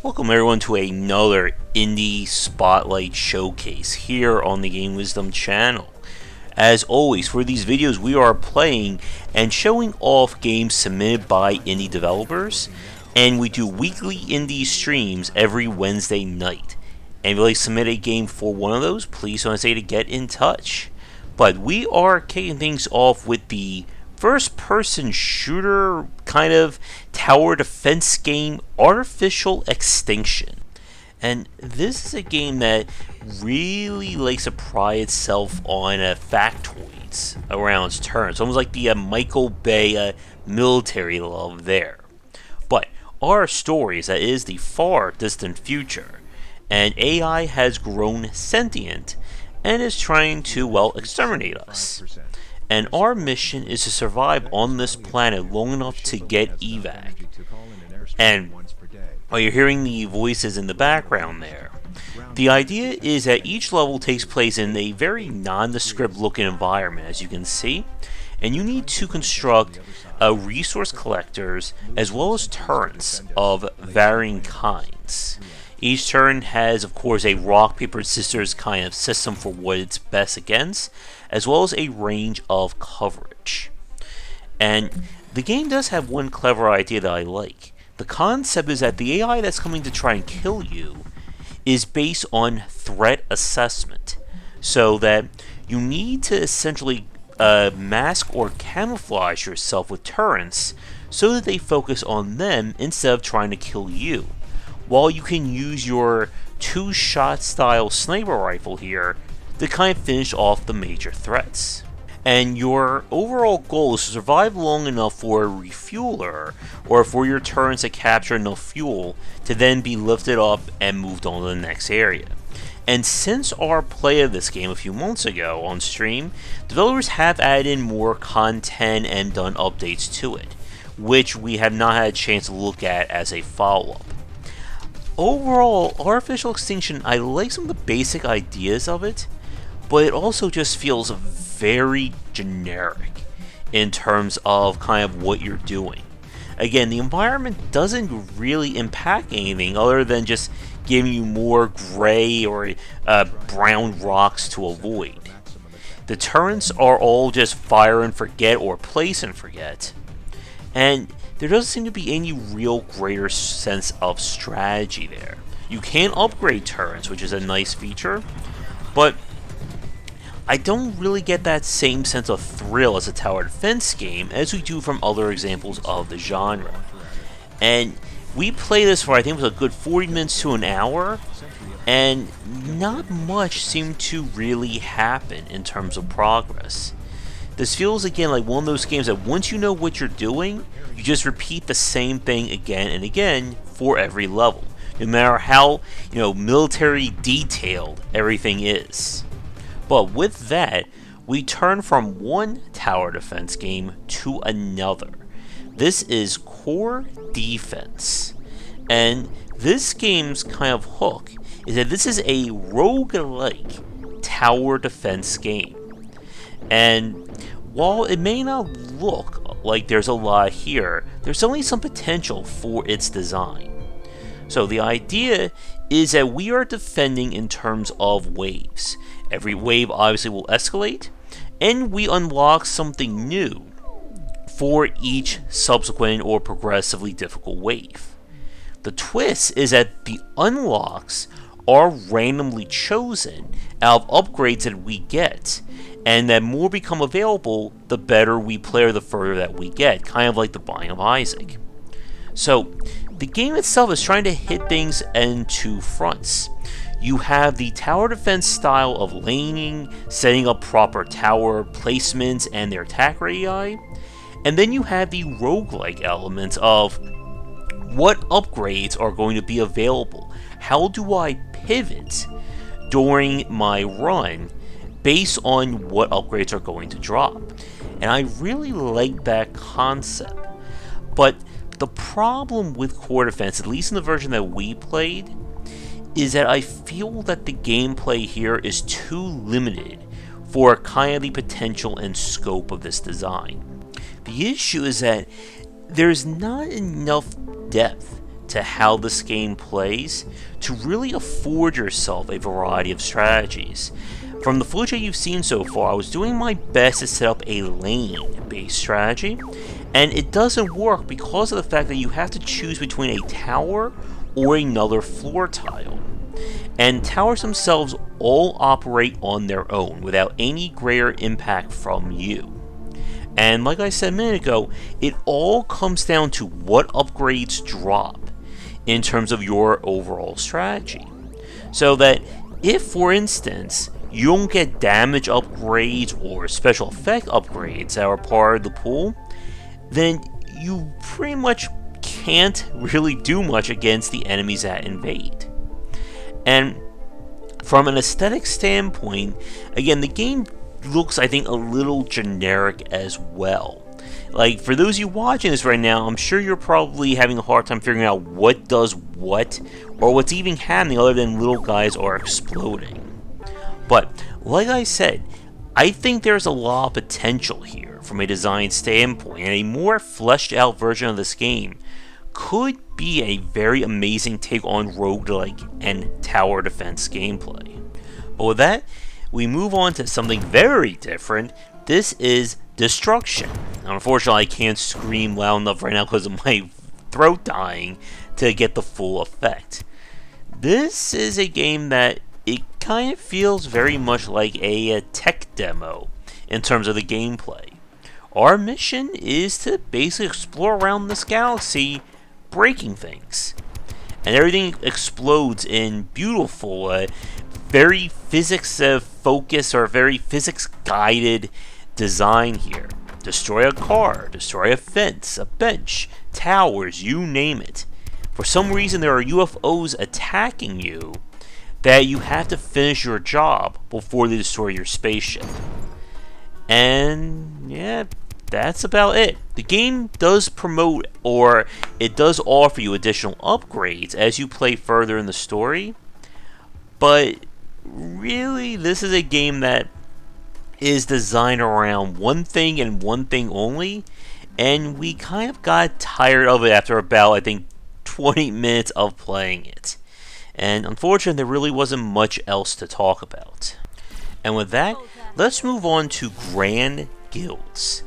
Welcome everyone to another Indie Spotlight Showcase here on the Game Wisdom channel. As always, for these videos we are playing and showing off games submitted by indie developers, and we do weekly indie streams every Wednesday night. And if you'd like to submit a game for one of those, please don't hesitate to get in touch. But we are kicking things off with the first-person shooter kind of tower defense game, Artificial Extinction. And this is a game that really likes to pride itself on factoids around its turns. Almost like the Michael Bay military love there. But our story is that it is the far distant future, and AI has grown sentient and is trying to, well, exterminate us. And our mission is to survive on this planet long enough to get evac. And while you're hearing the voices in the background there, the idea is that each level takes place in a very nondescript looking environment, as you can see, and you need to construct resource collectors as well as turrets of varying kinds. Each turret has, of course, a rock, paper, scissors kind of system for what it's best against, as well as a range of coverage. And the game does have one clever idea that I like. The concept is that the AI that's coming to try and kill you is based on threat assessment, so that you need to essentially mask or camouflage yourself with turrets so that they focus on them instead of trying to kill you. While you can use your two-shot style sniper rifle here to kind of finish off the major threats. And your overall goal is to survive long enough for a refueler, or for your turrets to capture enough fuel to then be lifted up and moved on to the next area. And since our play of this game a few months ago on stream, developers have added in more content and done updates to it, which we have not had a chance to look at as a follow-up. Overall, Artificial Extinction, I like some of the basic ideas of it, but it also just feels very generic in terms of kind of what you're doing. Again, the environment doesn't really impact anything other than just giving you more gray or brown rocks to avoid. The turrets are all just fire and forget or place and forget, and there doesn't seem to be any real greater sense of strategy there. You can upgrade turrets, which is a nice feature, but I don't really get that same sense of thrill as a tower defense game as we do from other examples of the genre. And we play this for, I think it was a good 40 minutes to an hour, and not much seemed to really happen in terms of progress. This feels again like one of those games that once you know what you're doing, you just repeat the same thing again and again for every level, no matter how, military detailed everything is. But with that, we turn from one tower defense game to another. This is Core Defense. And this game's kind of hook is that this is a roguelike tower defense game. And while it may not look like there's a lot here, there's only some potential for its design. So the idea is that we are defending in terms of waves. Every wave obviously will escalate, and we unlock something new for each subsequent or progressively difficult wave. The twist is that the unlocks are randomly chosen out of upgrades that we get, and that more become available the better we play or the further that we get, kind of like the Binding of Isaac. So the game itself is trying to hit things in two fronts. You have the tower defense style of laning, setting up proper tower placements and their attack radii, and then you have the roguelike elements of what upgrades are going to be available. How do I pivot during my run based on what upgrades are going to drop? And I really like that concept. But the problem with Core Defense, at least in the version that we played, is that I feel that the gameplay here is too limited for kind of the potential and scope of this design. The issue is that there's not enough depth to to how this game plays to really afford yourself a variety of strategies. From the footage that you've seen so far, I was doing my best to set up a lane-based strategy, and it doesn't work because of the fact that you have to choose between a tower or another floor tile. And towers themselves all operate on their own without any greater impact from you. And like I said a minute ago, it all comes down to what upgrades drop in terms of your overall strategy. So that if, for instance, you don't get damage upgrades or special effect upgrades that are part of the pool, then you pretty much can't really do much against the enemies that invade. And from an aesthetic standpoint, again, the game looks, I think, a little generic as well. Like, for those of you watching this right now, I'm sure you're probably having a hard time figuring out what does what, or what's even happening other than little guys are exploding. But, like I said, I think there's a lot of potential here from a design standpoint, and a more fleshed out version of this game could be a very amazing take on roguelike and tower defense gameplay. But with that, we move on to something very different. This is Destruction. Now, unfortunately, I can't scream loud enough right now because of my throat dying to get the full effect. This is a game that it kind of feels very much like a tech demo in terms of the gameplay. Our mission is to basically explore around this galaxy, breaking things. And everything explodes in beautiful, very physics focused or very physics guided design here. Destroy a car, destroy a fence, a bench, towers, you name it. For some reason there are UFOs attacking you that you have to finish your job before they destroy your spaceship. And yeah, that's about it. The game does promote, or it does offer you additional upgrades as you play further in the story, but really this is a game that is designed around one thing and one thing only, and we kind of got tired of it after about, I think, 20 minutes of playing it. And unfortunately, there really wasn't much else to talk about. And with that, let's move on to Gran Guilds.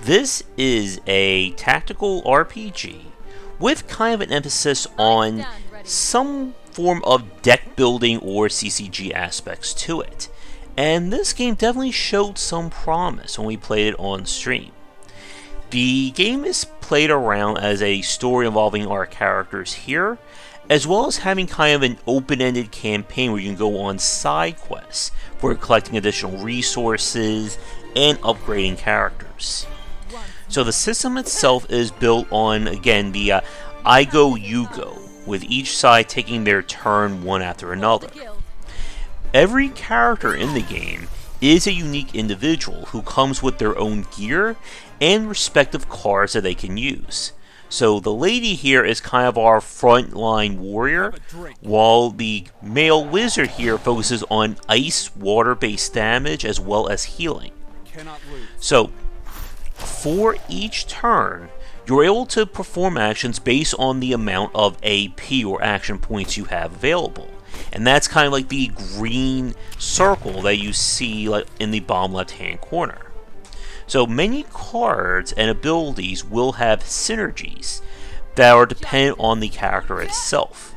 This is a tactical RPG with kind of an emphasis on some form of deck building or CCG aspects to it. And this game definitely showed some promise when we played it on stream. The game is played around as a story involving our characters here, as well as having kind of an open-ended campaign where you can go on side quests for collecting additional resources and upgrading characters. So the system itself is built on, again, the I go, you go, with each side taking their turn one after another. Every character in the game is a unique individual who comes with their own gear and respective cards that they can use. So the lady here is kind of our frontline warrior, while the male wizard here focuses on ice, water-based damage as well as healing. So for each turn, you're able to perform actions based on the amount of AP or action points you have available. And that's kind of like the green circle that you see like in the bottom left hand corner. So many cards and abilities will have synergies that are dependent on the character itself.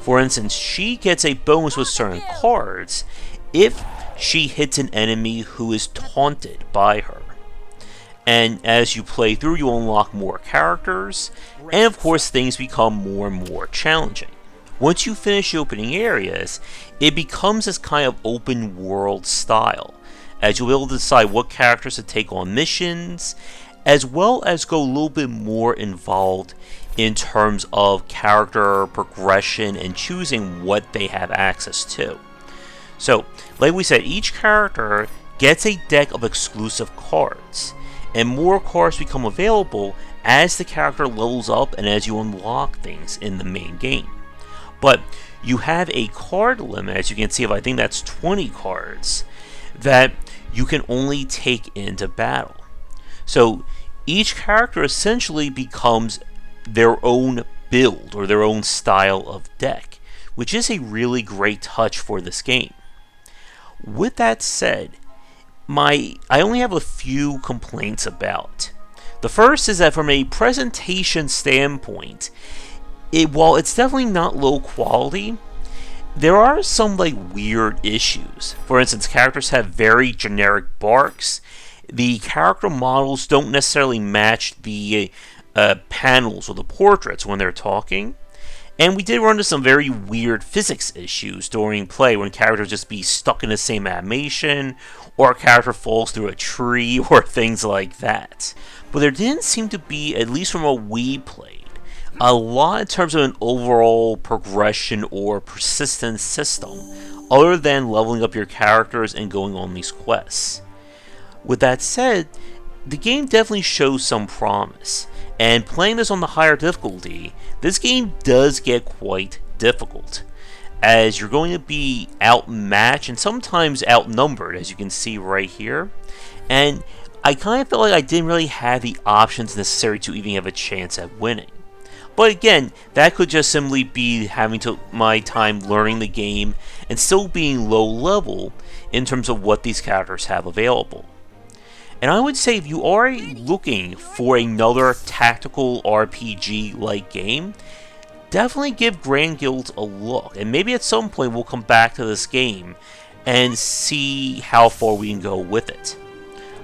For instance, she gets a bonus with certain cards if she hits an enemy who is taunted by her. And as you play through, you unlock more characters, and of course things become more and more challenging. Once you finish the opening areas, it becomes this kind of open world style, as you'll be able to decide what characters to take on missions, as well as go a little bit more involved in terms of character progression and choosing what they have access to. So, like we said, each character gets a deck of exclusive cards, and more cards become available as the character levels up and as you unlock things in the main game. But you have a card limit, as you can see, I think that's 20 cards, that you can only take into battle. So each character essentially becomes their own build or their own style of deck, which is a really great touch for this game. With that said, I only have a few complaints about. The first is that from a presentation standpoint, while it's definitely not low quality, there are some weird issues. For instance, characters have very generic barks. The character models don't necessarily match the panels or the portraits when they're talking. And we did run into some very weird physics issues during play when characters just be stuck in the same animation, or a character falls through a tree, or things like that. But there didn't seem to be, at least from what we played, a lot in terms of an overall progression or persistence system, other than leveling up your characters and going on these quests. With that said, the game definitely shows some promise, and playing this on the higher difficulty, this game does get quite difficult, as you're going to be outmatched and sometimes outnumbered, as you can see right here, and I kind of felt like I didn't really have the options necessary to even have a chance at winning. But again, that could just simply be having my time learning the game and still being low level in terms of what these characters have available. And I would say if you are looking for another tactical RPG-like game, definitely give Gran Guilds a look. And maybe at some point we'll come back to this game and see how far we can go with it.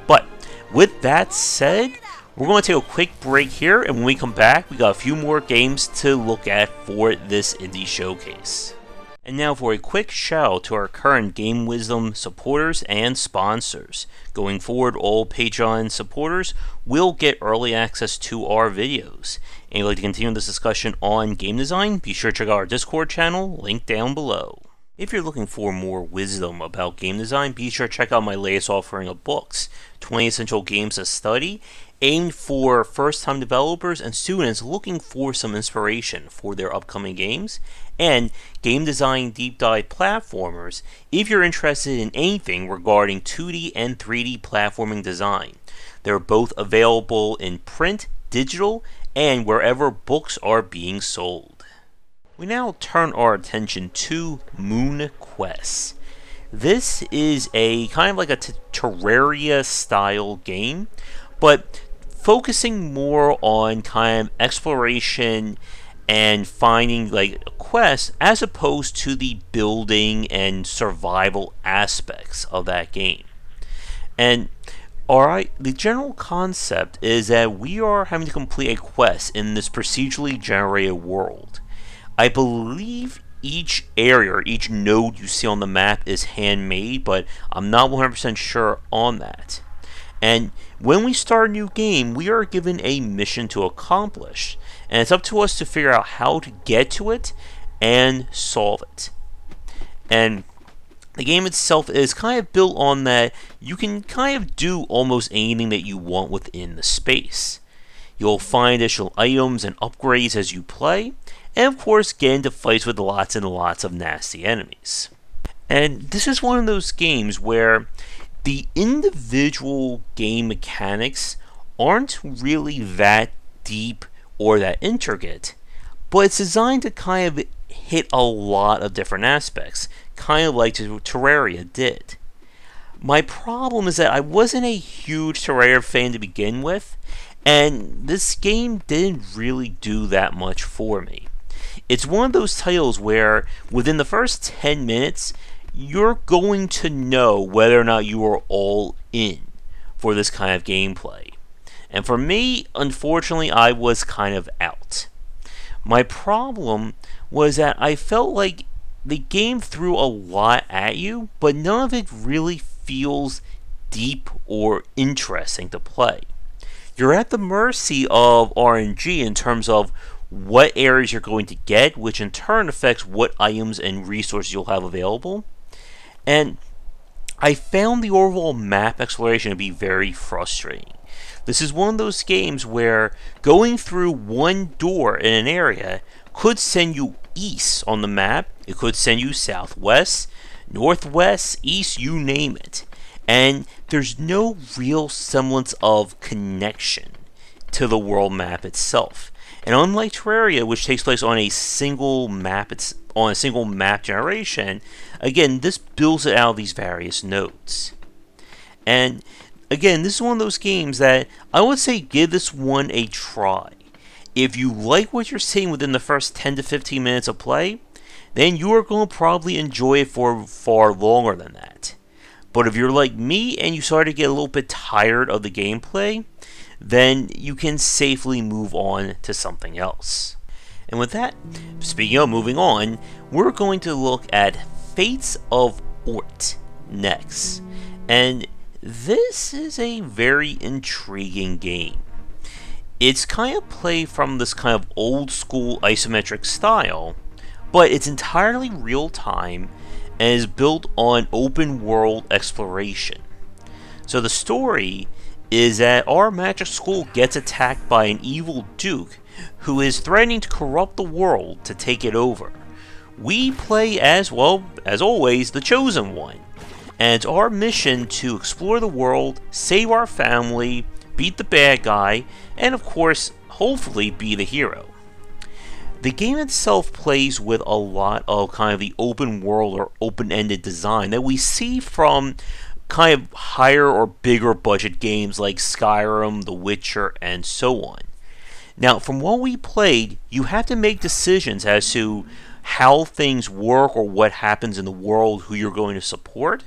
But with that said, we're going to take a quick break here, and when we come back, we got a few more games to look at for this indie showcase. And now for a quick shout out to our current Game Wisdom supporters and sponsors. Going forward, all Patreon supporters will get early access to our videos. And if you'd like to continue this discussion on game design, be sure to check out our Discord channel, linked down below. If you're looking for more wisdom about game design, be sure to check out my latest offering of books, 20 Essential Games to Study, aimed for first-time developers and students looking for some inspiration for their upcoming games, and Game Design Deep Dive Platformers if you're interested in anything regarding 2D and 3D platforming design. They're both available in print, digital, and wherever books are being sold. We now turn our attention to Moonquest. This is a kind of like a Terraria style game, but focusing more on kind of exploration and finding quests as opposed to the building and survival aspects of that game. And alright, the general concept is that we are having to complete a quest in this procedurally generated world. I believe each area or each node you see on the map is handmade, but I'm not 100% sure on that. And when we start a new game, we are given a mission to accomplish, and it's up to us to figure out how to get to it and solve it. And the game itself is kind of built on that you can kind of do almost anything that you want within the space. You'll find additional items and upgrades as you play, and of course get into fights with lots and lots of nasty enemies. And this is one of those games where the individual game mechanics aren't really that deep or that intricate, but it's designed to kind of hit a lot of different aspects, kind of like Terraria did. My problem is that I wasn't a huge Terraria fan to begin with, and this game didn't really do that much for me. It's one of those titles where within the first 10 minutes, you're going to know whether or not you are all in for this kind of gameplay. And for me, unfortunately, I was kind of out. My problem was that I felt like the game threw a lot at you, but none of it really feels deep or interesting to play. You're at the mercy of RNG in terms of what areas you're going to get, which in turn affects what items and resources you'll have available. And I found the overall map exploration to be very frustrating. This is one of those games where going through one door in an area could send you east on the map, it could send you southwest, northwest, east, you name it. And there's no real semblance of connection to the world map itself. And unlike Terraria, which takes place on a single map, it's on a single map generation, again, this builds it out of these various nodes. And again, this is one of those games that I would say give this one a try. If you like what you're seeing within the first 10 to 15 minutes of play, then you are going to probably enjoy it for far longer than that. But if you're like me and you start to get a little bit tired of the gameplay, then you can safely move on to something else. And with that, speaking of moving on, we're going to look at Fates of Ort next. And this is a very intriguing game. It's kind of played from this kind of old school isometric style, but it's entirely real time and is built on open world exploration. So the story is that our magic school gets attacked by an evil duke who is threatening to corrupt the world to take it over. We play as, well, as always, the Chosen One, and it's our mission to explore the world, save our family, beat the bad guy, and of course, hopefully be the hero. The game itself plays with a lot of kind of the open world or open-ended design that we see from kind of higher or bigger budget games like Skyrim, The Witcher, and so on. Now, from what we played, you have to make decisions as to how things work or what happens in the world, who you're going to support,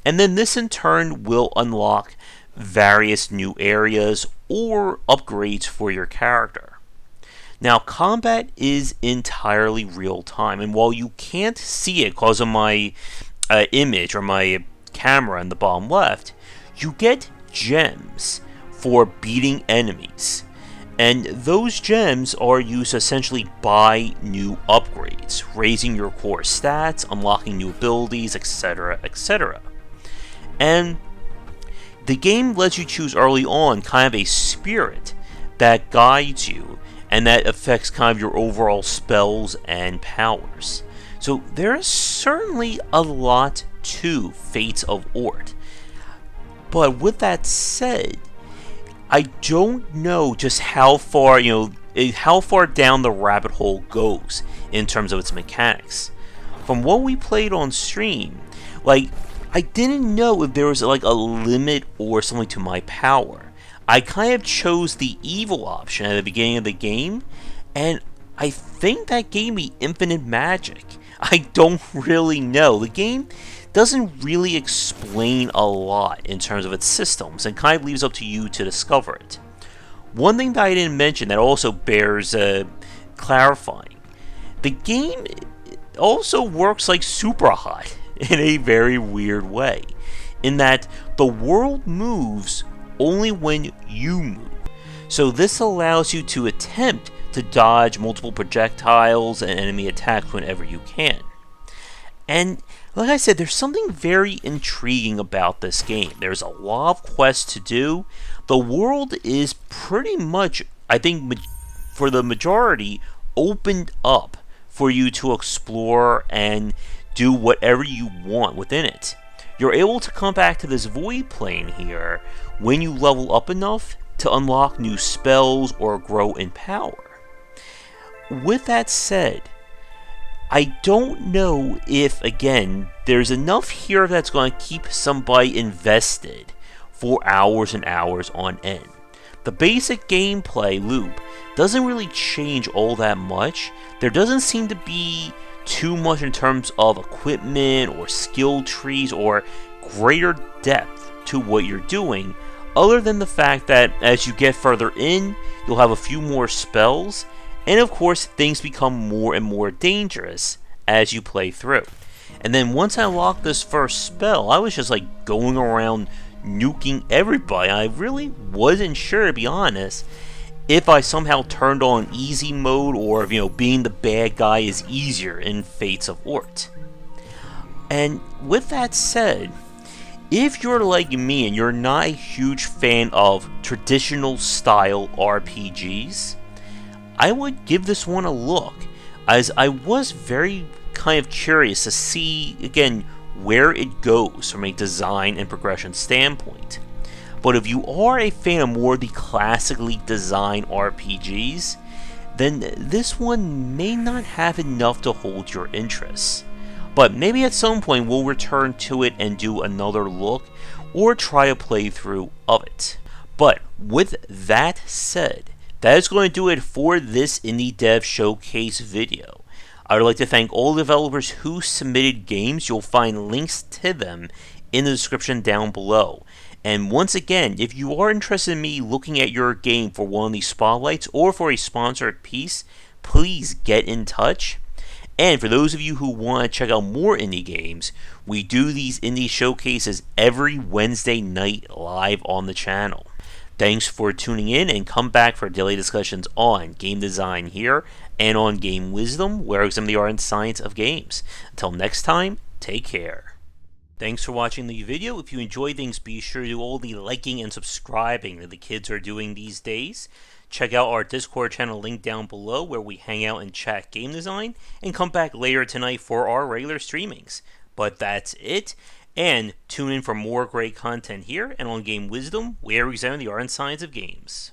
and then this in turn will unlock various new areas or upgrades for your character. Now, combat is entirely real time, and while you can't see it because of my image or my camera in the bottom left, you get gems for beating enemies. And those gems are used to essentially buy new upgrades, raising your core stats, unlocking new abilities, etc., etc. And the game lets you choose early on kind of a spirit that guides you and that affects kind of your overall spells and powers. So there is certainly a lot to Fates of Ort. But with that said, I don't know just how far, how far down the rabbit hole goes in terms of its mechanics. From what we played on stream, I didn't know if there was a limit or something to my power. I kind of chose the evil option at the beginning of the game, and I think that gave me infinite magic. I don't really know. The game doesn't really explain a lot in terms of its systems and kind of leaves up to you to discover it. One thing that I didn't mention that also bears clarifying, the game also works like super hot in a very weird way, in that the world moves only when you move. So this allows you to attempt to dodge multiple projectiles and enemy attacks whenever you can. And like I said, there's something very intriguing about this game. There's a lot of quests to do. The world is pretty much, I think, for the majority, opened up for you to explore and do whatever you want within it. You're able to come back to this void plane here when you level up enough to unlock new spells or grow in power. With that said, I don't know if, again, there's enough here that's going to keep somebody invested for hours and hours on end. The basic gameplay loop doesn't really change all that much. There doesn't seem to be too much in terms of equipment or skill trees or greater depth to what you're doing, other than the fact that as you get further in, you'll have a few more spells, and of course things become more and more dangerous as you play through. And then once I unlocked this first spell, I was just going around nuking everybody. I really wasn't sure, to be honest, if I somehow turned on easy mode or if, being the bad guy is easier in Fates of Ort. And with that said, if you're like me and you're not a huge fan of traditional style RPGs, I would give this one a look, as I was very kind of curious to see, again, where it goes from a design and progression standpoint. But if you are a fan of more of the classically designed RPGs, then this one may not have enough to hold your interest. But maybe at some point we'll return to it and do another look or try a playthrough of it. But with that said, that is going to do it for this Indie Dev Showcase video. I would like to thank all developers who submitted games. You'll find links to them in the description down below. And once again, if you are interested in me looking at your game for one of these spotlights or for a sponsored piece, please get in touch. And for those of you who want to check out more indie games, we do these indie showcases every Wednesday night live on the channel. Thanks for tuning in, and come back for daily discussions on game design here and on game wisdom, where we examine the art and science of games. Until next time, take care. Thanks for watching the video. If you enjoyed things, be sure to do all the liking and subscribing that the kids are doing these days. Check out our Discord channel link down below, where we hang out and chat game design, and come back later tonight for our regular streamings. But that's it, and tune in for more great content here and on Game Wisdom, where we examine the art and science of games.